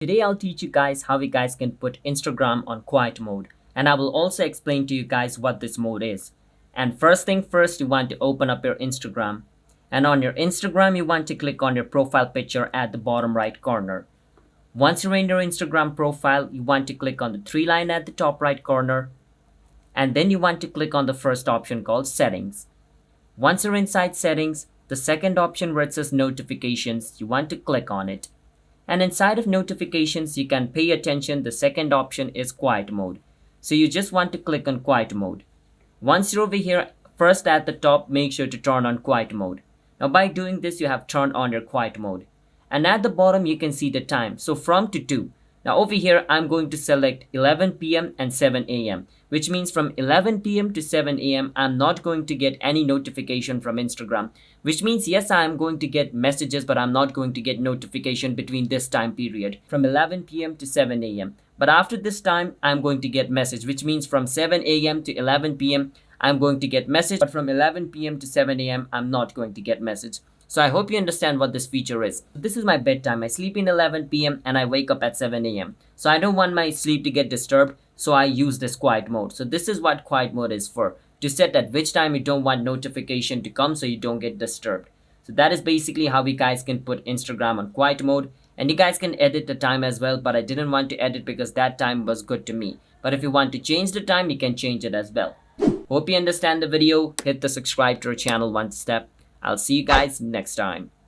Today I'll teach you guys how you guys can put Instagram on quiet mode, and I will also explain to you guys what this mode is. And first thing first, you want to open up your Instagram, and on your Instagram you want to click on your profile picture at the bottom right corner. Once you're in your Instagram profile, you want to click on the three line at the top right corner, and then you want to click on the first option called settings. Once you're inside settings, the second option where it says notifications, you want to click on it. And inside of notifications, you can pay attention. The second option is quiet mode. So you just want to click on quiet mode. Once you're over here, first at the top, make sure to turn on quiet mode. Now by doing this, you have turned on your quiet mode. And at the bottom, you can see the time. So from to 2. Now over here, I'm going to select 11 p.m. and 7 a.m. which means from 11 p.m. to 7 a.m. I'm not going to get any notification from Instagram. Which means yes, I am going to get messages, but I'm not going to get notification between this time period from 11 p.m. to 7 a.m. But after this time, I'm going to get message, which means from 7 a.m. to 11 p.m. I'm going to get message, but from 11 p.m. to 7 a.m. I'm not going to get message. So I hope you understand what this feature is. This is my bedtime. I sleep in 11 p.m. and I wake up at 7 a.m. So I don't want my sleep to get disturbed, so I use this quiet mode. So this is what quiet mode is for, to set at which time you don't want notification to come so you don't get disturbed. So that is basically how we guys can put Instagram on quiet mode. And you guys can edit the time as well, but I didn't want to edit because that time was good to me. But if you want to change the time, you can change it as well. Hope you understand the video. Hit the subscribe to our channel one step. I'll see you guys next time.